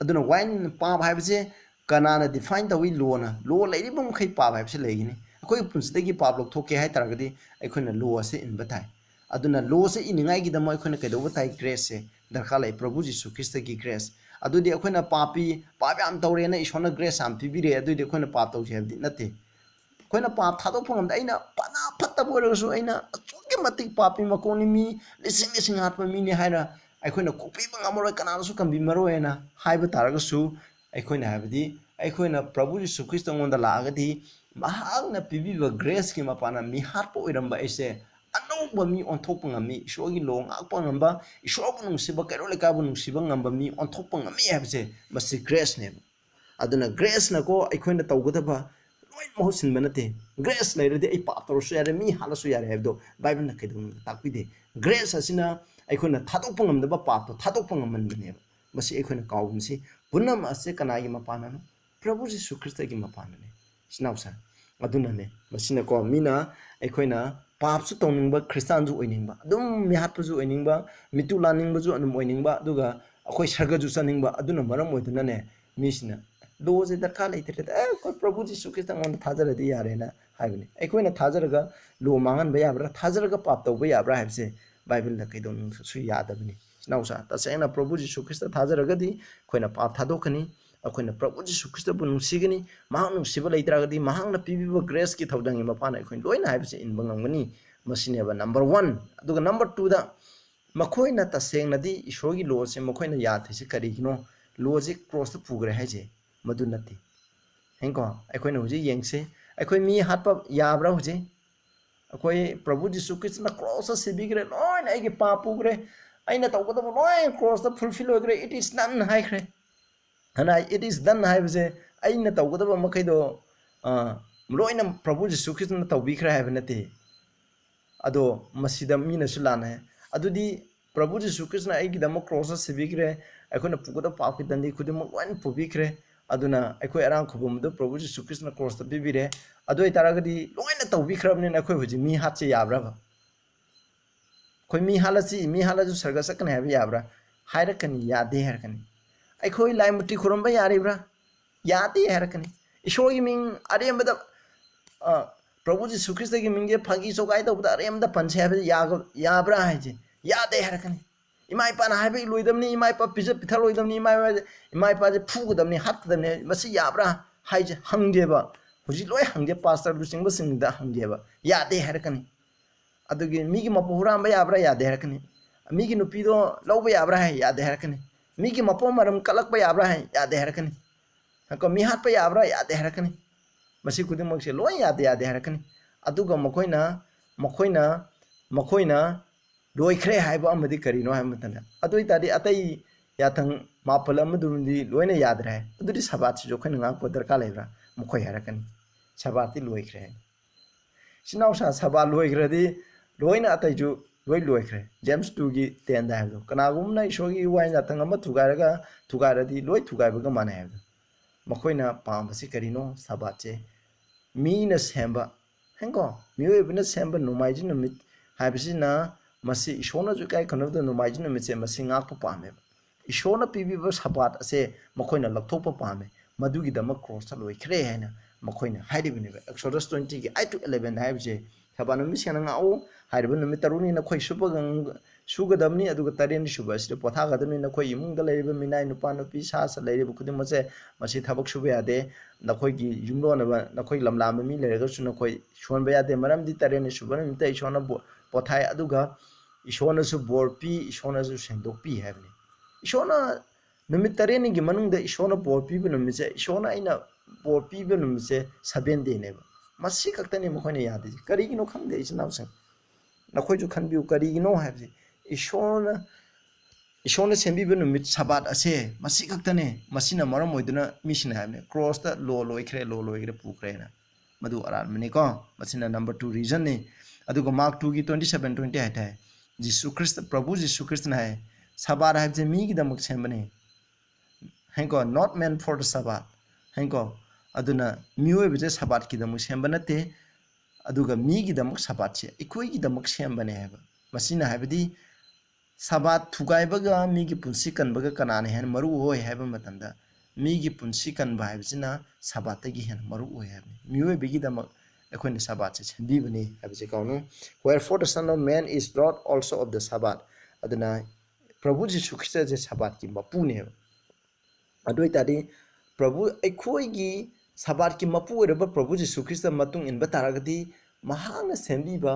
अदुना वाइन पाप हाइबसे कनाना डिफाइन तवी लोना लो लेरिबम खै पाप हाइबसे लेगिनी अखोय पुंसदगी पाप लोथोके हाय तरगदी अखोयना लो से इनबा थाय अदुना लो से इनिंगाई की दम अखोयना कैदोबा थाय ग्रेस से दरकार लै प्रभु जीसु ख्रिस्ट की ग्रेस अदुदी अखोयना पापी पाप याम तौरेना ईश्वरना ग्रेस आम पिबिरे अदुदी अखोयना पाप तौजे हबदी नते अखोयना पाप थादोक फंगम अइना पना फत्तब ओरसु अइना अचुके मतिक पापी मकोनी मी लिसिंग लिसिंग हातप मीने हायरा अखोयना कोपीबा ngamoroi kananasu kambi maroena haiba taragasu अखोयना हाबदी अखोयना प्रभु जीसु Christ ngonda laagadi mahagna pibiba grace ki mapana mi hatpo oiramba aise अनौब मी ऑनथोप ngami ईश्वर की लो ngakpa ngamba ईश्वर bu nungsiba kairo leka bu nungsiba ngamba mi ऑनथोप ngami habse masi grace ne aduna grace na ko अखोयना तौगदबा लोइन महसिन बनते ग्रेस लेरदे आई पाप तोरसु यारे मी हालसु यारे हेबदो बाइबल न खैदुम ताकपिदे ग्रेस असिना अखोयना थादोक ngamdaba पाप तो थादोक ngamman बने मसी अखोयना काउमसी पुनम असे कनागी मपाना प्रभु जीसु ख्रिस्त की मपाना ने सिनाउसा अदुना ने मसिना को मीना अखोयना पापसु तौनिंगबा ख्रिस्तान जु ओइनिंगबा अदुम मिहातपजु ओइनिंगबा मितु लानिंगबजु अदुम ओइनिंगबा दुगा अखोय सर्गजु चनिंगबा अदुना मरम ओइदुना ने मिसिना लो से दरकार लेते कोई प्रभु जीसु ख्रिस्त ngond थाजरदि यारेना हाइबनि अखोयना थाजरगा लो मांगन बया याब्रा थाजरगा पाप तौबा याब्रा हाइबसे बाइबल द कैदोन सु यादबनि सिनाउसा तसेना प्रभु जीसु ख्रिस्त थाजरगदि खोयना पाप थादोखनी अखोयना प्रभु जीसु ख्रिस्त बु नुसिगनी महां नुसिबा लेत्रगदि महांना पिबिबा ग्रेस की थौदंगी मपाना अखोय लोइना हाइबसे इनबा ngangani मसिनेबा नंबर 1 अदुगा नंबर 2 दा मखोयना तसेंगनदि ईश्वरगी लो से मखोयना याथैसे करिगिनो लो जे क्रॉस त पुगरे हाइजे मधु नती हेंको अखोयना हुजी येंगसे अखोय मी हातपा याब्रा हुजे अखोय प्रभु जीसु ख्रिस्ट ना क्रॉस सिबिग्रे लोइन आइगे पापुग्रे अइना तौगदब लोइन क्रॉस त फुलफिल होग्रे इट इज डन हाइख्रे हना इट इज डन हाइबसे अइना तौगदब मखैदो लोइन प्रभु जीसु ख्रिस्ट ना तौबिख्रे हाइब नते अदो मसिदा मीनसु लाना है अदुदी प्रभु जीसु ख्रिस्ट ना आइगिदम क्रॉस सिबिग्रे अखोयना पुगदा पाप की दंदी खुदिम लोइन पुबिख्रे अदुना अखोय अरांग खुबुमदो प्रभु जीसु ख्रिस्ट ना क्रॉस त पिबिरे अदोय तारागदी लोइन तौबिख्रबने अखोय हुजि मी हातसे याब्राबा खोय मी हालजु सरगा सकने हाबि याब्रा हायरकनी यादे हरकनी अखोय लाइमुटी खुरमबा यारिब्रा यादे हरकनी ईश्वर की मिंग अरेमदा प्रभु जीसु ख्रिस्त की मिंगे फागी सोगाय तौबदा अरेमदा पंसे हाबि याब्रा हाइजे यादे हरकनी इमा इपा ना हाबि लोइदमनी इमा इपा पिज पिथल लोइदमनी इमा इपा जे फुगदमनी हातदमनी मसी याब्रा हाइजे हंगजेबा हुजि लोय हंगे पास्टर दुसिंगबा सिंगदा हंगजेबा यादे हरकनी अदुगी मीगी मपो हुरांबा याब्रा यादे हरकनी मीगी नुपीदो लौबा याब्रा है यादे हरकनी मीगी मपो मरम कलकबा याब्रा है यादे हरकनी हको मी हातपा याब्रा यादे हरकनी मसी खुदिमकसे लोय यादे हरकनी अदुगा मखोइना लोइख्रे हाइबा अमदि करिनो हाइमतना अदुइ तादि अतै याथंग मापल अमदुरुंदी लोइना यादरे अदुदि सबात जो खैना ngak po दरकार लेब्रा मखोइ हरकनी सबाति लोइख्रे सिनाउसा सभा लोइख्रेदि लोइना अतैजु लोइ लोइख्रे जेम्स 2 की 10 दा हाइबो कनागुमना ईश्वरगी वाइन जाथंग अम थुगारदी लोइ थुगाइबगा माने हाइबो मखोइना पामबसि करिनो सबाचे मीना सेंबा हेंको मियोइबना सेंबा नुमाइजि नुमित हाइबसिना मसी ईश्वरना जु काय खनबद नुमाइजि नुमितसे मसी ngakpa पामे ईश्वरना पिबिबा सबात असे मखोइना लक्थोपा पामे मदुगिदम क्रॉस लोइख्रे हैना मखोइना हाइदिबने एक्सोडस 20 की 8 to 11 हाइबसे सबानो मिसेना ngao हाइरबा नुमित तरुनी नखोइ सुबगं सुगदमनी अदुगा तरेनि सुबा सिद पोथागदमनी नखोइ इमुंगदा लेरिबा मिनाइ नुपा नुपि सासा लेरिबा खुदिमसे मसी थबक सुबा यादे नखोइगी युमलोनबा नखोइ लमलाम मी लेरगसु नखोइ सोनबा यादे मरमदि तरेनि सुबा नुमित ईश्वरना पोथाय अदुगा ईश्वरनासु बोरपी ईश्वरनासु सेंदोकपी हाइबनी ईश्वरना नुमित तरेनि गी मनुंगदा ईश्वरना बोरपीबा नुमितसे ईश्वरना आइना बोरपीबा नुमितसे 7 डे नेबा मसी कक्तनी मखोइना यादे करिगिनो खंगदे इचनाउसं नखोइजु खनबिउ करिगिनो हाइबसे ईश्वरना सेंबिबा नुमित सबात असे मसी कक्तने मसीना मरम ओइदुना मिसिना हाइबने क्रॉस ता लो लोइख्रे पुख्रेना मदु अरानमने को मसीना नंबर 2 रीजन ने अदुगा मार्क 2 की 27-20 हाइथाय जीसु ख्रिस्त प्रभु जीसु ख्रिस्त ना है सबात हाइबसे मी की दमक सेंबने हेंको not meant for the sabbath हेंको अदुना मियोय बजे साबात की दमक सेंबा नते अदुगा मी की दमक साबात से इकोई की दमक सेंबने है मसीना है साबात थुगाइबगा मी की पुंसी कनबगा कनाने है मरु होय है मतंदा मी की पुंसी कनबा है साबात की है मरु होय है मियोय बिगी दमक अखोने साबात से सेंबीबने है कौनो wherefore the son of man is lord also of the sabbath अदुना प्रभु जीशु ख्रिस्ट जे साबात की मपुने अदुई तादी प्रभु अखोई साबात की मपु प्रभु जीशु ख्रिस्ट मतुंग इन बतारगदी महान सेंबीबा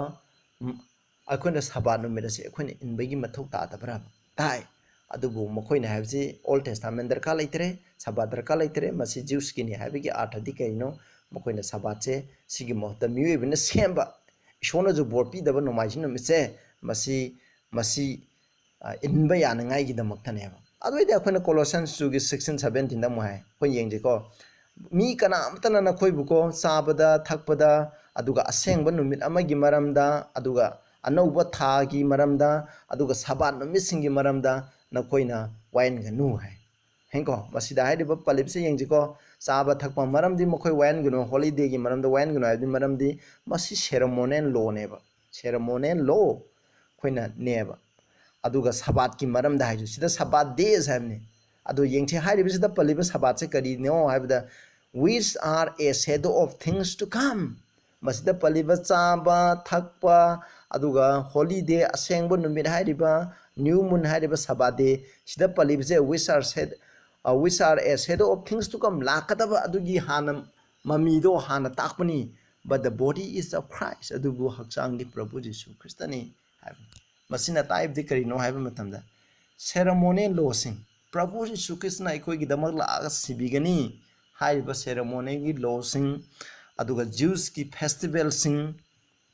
अखोने साबात नुमित से अखोने इनबगी मथौ तादबरा ताई अदुबु मखोइना हाबजे ओल्ड टेस्टामेंट दरकार लेतरे साबात दरकार लेतरे मसी ज्यूस किनी हाबगी आर्थदि कइनो मखोइना साबात से सिगी महत मियोइबने सेंबा इशोना जो बोर पीदबा नोमाइजि नुमित से मसी इनबा यानंगाई की दमक्तनेबा अदुइदे अखोना कोलोसियंस 2:16-17 दा मोहाय कोइ येंजेको मी कनामतना नखोइबुको साबदा थकपदा अदुगा असेंगबा नुमित अमगी मरमदा अदुगा अनौबा थागी मरमदा अदुगा साबात नुमितसिंगी मरमदा नखोइना वाइन गनु है हेंको मसिदा हाइदिबा पलिबसे येंजेको साबा थकपा मरमदी मखोइ वाइन गनु हॉलिडे की मरमदा वाइन गनु हाइदि मरमदी मसि सेरेमोनियल लो नेबा सेरेमोनियल लो खोइना नेबा अदुगा साबात की मरमदा हाइजु सिदा साबात डेज हाइबने अदु येंचे हाइदिबसिदा पलिबा साबात से करिनो हाइबदा which are a shadow of things to come masida paliba chaba thakpa aduga holiday asengbo numit hairiba new moon hairiba sabade sida palibse which are a shadow of things to come lakadaba adugi hanam mamido hana takpani but the body is of Christ adubu hakchangdi prabhu jesu christani masina type de karino haiba matamda ceremonial laws prabhu jesu christna ikoi gi damak la sibigani हाइबा सेरेमोनी की लॉसिंग अदुगा ज्यूस की फेस्टिवल सिंग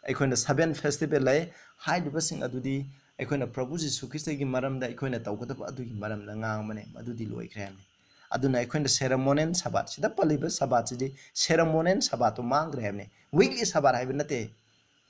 अखोना 7 फेस्टिवल लै हाइबा सिंग अदुदी अखोना प्रभु जीशु ख्रिस्ट की मरमदा अखोना तौगदब अदुगी मरमदा ngaंगमने अदुदी लोइख्रेमने अदुना अखोना सेरेमोनियल सबात सिदा पलिबा सबात सिदी सेरेमोनियल सबात मांग्रेमने वीकली सबात हाइबा नते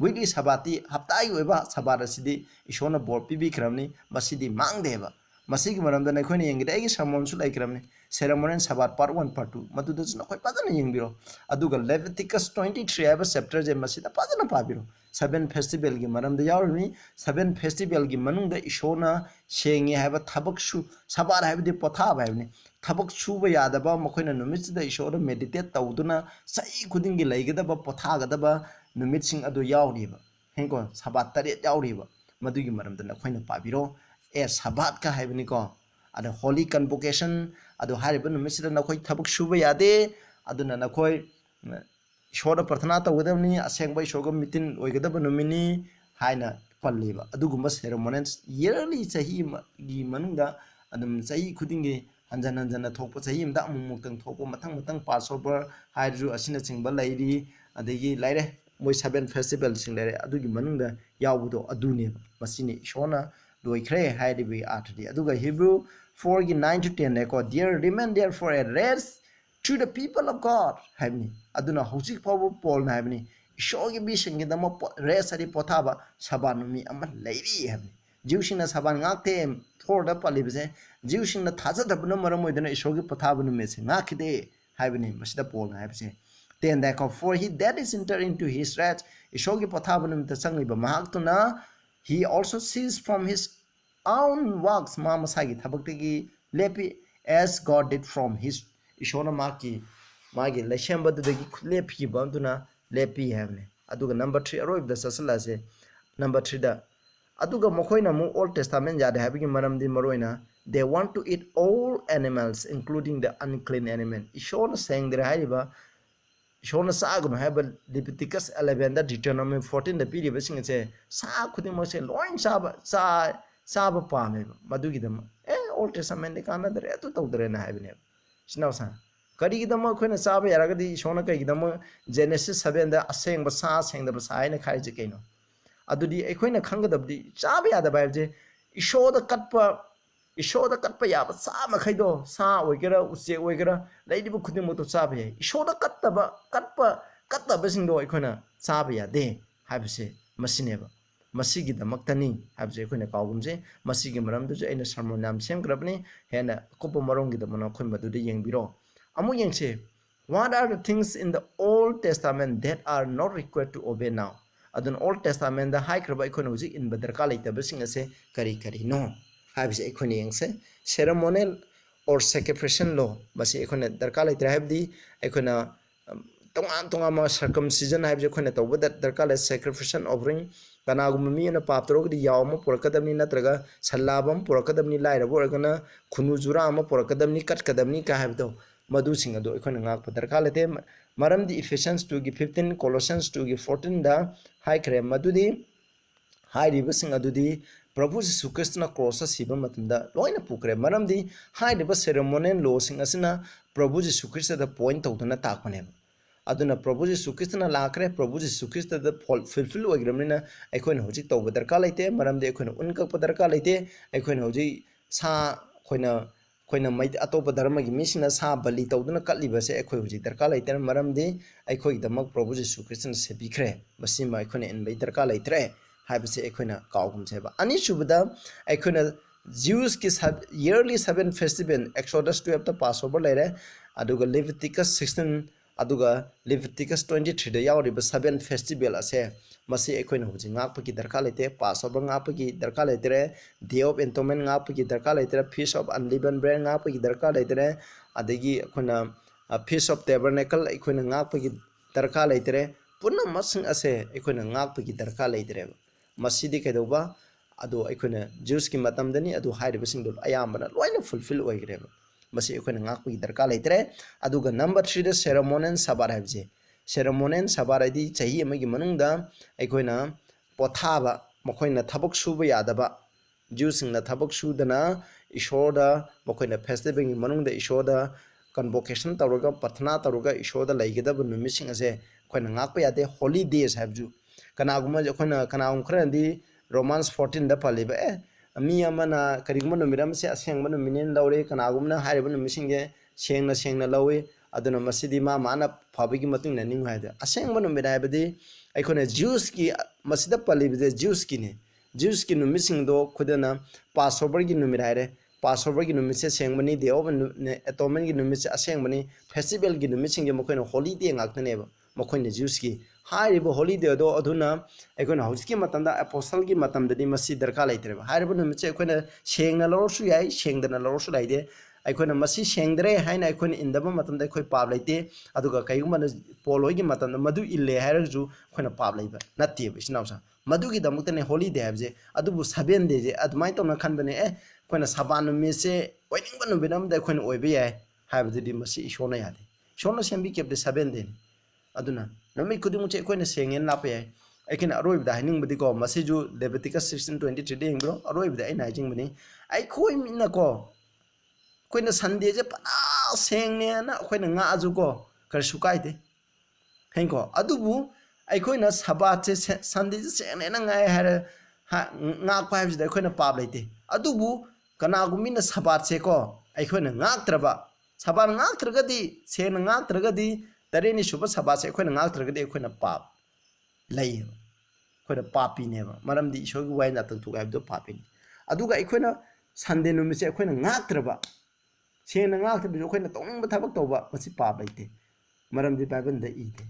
वीकली सबाती हप्ताई ओइबा सबात सिदी इशोना बोर पिबिख्रमनी मसिदी मांगदेबा मसिगी मरमदा नखोना येंगदे एगी सरमोनसु लाइख्रमने सेरेमोनियल सबात पार्ट 1 पार्ट 2 मदुदस नखोय पादना येंबिरो अदुगा लेविटिकस 23 हाइबा चैप्टर जे मसिदा पादना पाबिरो 7 फेस्टिवल की मरमदा यावरनी 7 फेस्टिवल की मनुंगदा इशोना शेंगे हाइबा थबकसु सबात हाइबदि पोथाब हाइबने थबक सुबा यादबा मखोयना नुमितसिदा इशोरा मेडिटेट तौदुना सही खुदिंगी लैगदबा पोथागदबा नुमितसिंग अदु यावरिबा हेंको सबात तरे यावरिबा मदुगी मरमदा नखोयना पाबिरो ए सबात का हाइबनी को अद होली कन्वोकेशन अदु हारिबा नुमितसिदा नखोय थबक सुबा यादे अदुना नखोय इशोरा प्रार्थना तौगदबनी असेंगबा इशोगा मिटिन ओइगदबा नुमिनी हाइना पल्लिबा अदुगुम्बा सेरेमोनियल्स इयरली सही गी मनुंगा अदुम सही खुदिंगी हंजन हंजन थोप सही अमदा अमुमुक्तंग थोप मथंग मथंग पास ओवर हाइरु असिना चिंगबा लैरी अदगी लाइरे मोय 7 फेस्टिवल सिंग लैरे अदुगी मनुंगा यावुदो अदुने मसिनी इशोना लोइख्रे हाइदिबी आथदि अदुगा हिब्रू 4 की 9 to 10 neko dear remain there for a rest to the people of God haibni aduna hojik pawu pol na haibni ishogi bi singi damo rest ari pothaba sabanumi ama leiri haibni jiusina saban ngakte for the palibse jiusina thaja dabna maram oidana ishogi pothaba nume se ngakide haibni masida pol na haibse then that for he that is enter into his rest ishogi pothaba nume ta sangiba mahaktuna he also ceased from his own works mama sagi thabakti lepi as God did from his ishona magi leshamba dagi lepi banduna lepi havne aduga number 3 aroib da sasala se number 3 da aduga mokoina mu old testament jade habigi maram di maroina they want to eat all animals including the unclean animal ishona saying there haiba ishona sagno have Leviticus 11 da Deuteronomy 14 da piri basing se sa khudin mo se loin saba pame madugi dam old testament de kana dare atu tawdare na haibne sinaw sa kari gi dam khoina saba yaragadi shona kai gi dam Genesis 7 da aseng ba sa seng da ba sa ina khai je kaino adudi ekhoina khangadabdi saba yada ba je ishoda katpa ya ba sa ma khaido sa oigera uche oigera laidi bu khudin mo to saba ye ishoda katpa sing do ekhoina saba ya de haibse masineba masigi damaktani habje khoina kawgumje masigi maramdu je aina sarmon nam sem grabni hena kopo marong gi damana khoi madu de yengbiro amu yengse What are the things in the Old Testament that are not required to obey now? Adun Old Testament da hai kraba ikon huji in badarka laitaba sing ase kari kari no. Habise ikon yengse ceremonial or sacrificial law basi ikon darka laitra habdi ikon tongan tongan ma circumcision habise ikon tawba darka la sacrificial offering kanagum mi na paptro di yawma purakadamni natraga salabam purakadamni lairabo organa khunu jura ama purakadamni kat kadamni ka habdo madu singa do ikon ngak padarka lete maram di Ephesians 2 gi 15 Colossians 2 gi 14 da hai kre madudi hai riba singa dudi Prabhu Jesu Christ na cross siba matumda loina pukre maram di hai riba ceremonial law singa sina Prabhu Jesu Christ da point tawduna takone aduna Prabhu Jesu Christ na lakre Prabhu Jesu Christ da fulfill oigramnina aikhoina hojik tawba darka laite maram di aikhoina unkak padarka laite aikhoina hojik sa khoina khoina mai atopa dharma gi misina sa bali tawduna katliba se akhoi huji darka laiter maram di akhoi damak Prabhu Jesu Christ na sebikhre basima akhona en bai darka laitre haibase akhona kaugum seba ani subada akhona Jews ki yearly 7 festival Exodus 12 ta Passover laire aduga Leviticus 16 aduga Leviticus 23 da yawriba 7 festival ase masi akhona huji ngak paki darka laite Passover ngak paki darka laitere Day of Atonement ngak paki darka laitere Feast of Unleavened Bread ngak paki darka laitere adagi akhona Feast of Tabernacle akhona ngak paki darka laitere punna masing ase akhona ngak paki darka laitere masi di kaidoba ado akhona Jews ki matam dani ado hairiba sing do ayambana loina fulfill oigreba masi akhona ngak paki darka laitere aduga number 3 da ceremonial sabar habje ceremonial sabar adi chahi amagi manungda akhona pothaba makoina thabak suba yadaba Jews na thabak sudana ishoda makoina festival gi manungda ishoda convocation tawraga pathna tawraga ishoda laigedaba numising ase koina ngakpa yade holidays habju kanaguma jokhona kanagum khrandi Romans 14 da paliba mi amana kariguma numiram se asengba numinen lawre kanagumna hariba numisingge sengna lawe aduna masidi ma mana phabigi matung na ning haida asengba numira habadi aikona Jews ki masida palibe Jews ki ne Jews ki numising do khudana Passover gi numira haire Passover gi numise sengmani Day of Atonement gi numise asengmani festival gi numising ge makoina holiday ngaknane ba makoina Jews ki hairiba holiday do aduna aikona hauski matamda apostle gi matamdadi masi darka laitreba hairiba numise aikona sengna lorsu yai sengdana lorsu laide aikona masi sengdre haina aikona indaba matamda aikoi pap laite aduga kaiguma poloi gi matamda madu ille hairaju aikona pap laiba natteba isnausa madu gi damuktane holiday habje adubu 7 days adumai tawna khanbane koina saban numise oiningba nubinamda koina oibe yai haibadi masi ishona yade ishona sembi kebde 7 day aduna nami kudingu che koina sengen lape yai aikina aroibda haningbadi ko masiju Leviticus 16:23 de ingro aroibda ai naijing bani ai khoi minna ko koina Sunday je pana sengne na koina nga aju ko kar sukaide henko adubu ai koina sabat che Sunday je sengne na ngai har nga pa habida koina pap leite adubu kanagumina sabat che ko ai koina ngaktraba sabat ngaktragadi sen ngaktragadi tareni suba sabat che koina ngaktragadi koina pap lai koina papi neba maramdi isogi wai na tu ga do papi aduga ai koina Sunday numise ai koina ngaktraba sen ngaktraba koina tongba thabak toba masi pap leite maramdi bible da ide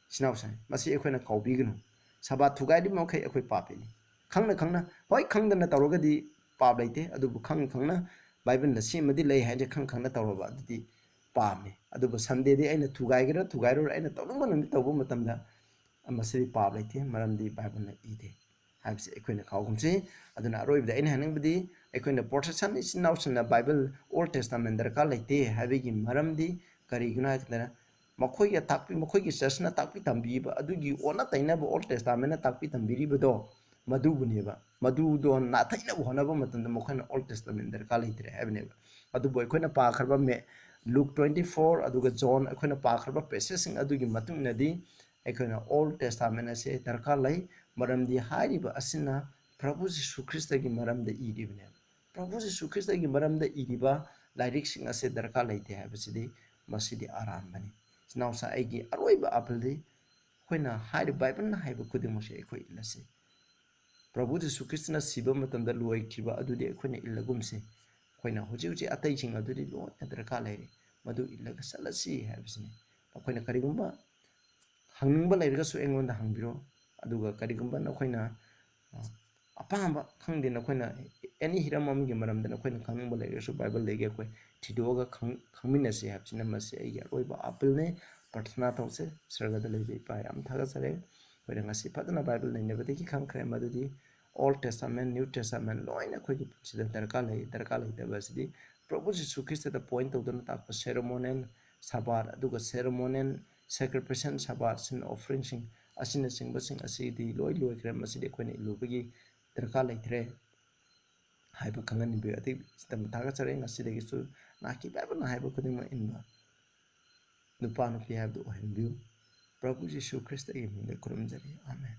sinausa masi ai koina kaubignu sabat thugai di mokai ai papi ni khangna hoi khangdana tawrogadi pap laite adubu khangna bible da simadi lei haje khangna tawroba adudi pame adubu Sunday di aina thugairo aina tawlungba nami tawbu matamda amasiri pap laite maramdi bible na ide habse ekoina khawgumse aduna aroibda aina haningbadi ekoina protection is now na bible Old Testament darka laite habegi maramdi kari guna kana makhoi ya takpi makhoi ki church na takpi tambi ba adugi ona taina ba Old Testament na takpi tambiri bado madu buneba madu do na thaina bonaba matanda mokhana Old Testament darka laitre habneba adu boy khona pa kharba me Luke 24 aduga John khona pa kharba passages sing adugi matung nadi khona Old Testament ase darka lai maramdi hariba asina Prabhu Jesu Christ gi maramda iribne Prabhu Jesu Christ gi maramda iriba lairik sing ase darka laite habsidi masidi aran bani snausa aigi aroiba apaldi khona hari bible na haiba kudimose khoi ilase Prabhu Jesu Christ na siba matamda luai kiba adudi akhona illagumse khoina hoji atai ching adudi lo darka laire Madhu इल्लगा चलसी हाइबसिने नखोइना करिगुम्बा हंगनिंगबा लेरगसु एंगोंदा हंगबिरो अदुगा करिगुम्बा नखोइना अपांबा खंगदे नखोइना any Hiram अमगी मरमदा नखोइना खंगनिंगबा लेरगसु Bible लेगे अखोइ थिदोगा खंगमिनसे हाइबसिना मसे आई अरोइबा अपीलने प्रार्थना तौसे स्वर्गदा लेबे इपा याम थागसरे अखोइना ngasi फजना बाइबल नैनबदगी खंगख्रे मदुदी ओल्ड टेस्टामेंट न्यू टेस्टामेंट लोइना अखोइगी पुंसिदा दरकार लेदबसिदी प्रभु यीशु ख्रिस्ट पॉइंट तौदना ताक सेरेमोनियल सबार अदुगा सेरेमोनियल सैक्रिफिशियल सबार सिन ऑफरिंग सिंग असिना सिंबसिंग असिदी लोइ लोइख्रे मसिदी अखोइना इलुबगी दरकार लेथ्रे हाइबा खंगनिबे अति सितम थागसरे ngasidagisu नाकी बाइबल ना हाइबा खुदिमा इनबा नुपा नुपी हाइबदु ओहनबिउ प्रभु यीशु ख्रिस्ट की मिंदा खुरमजरी आमेन।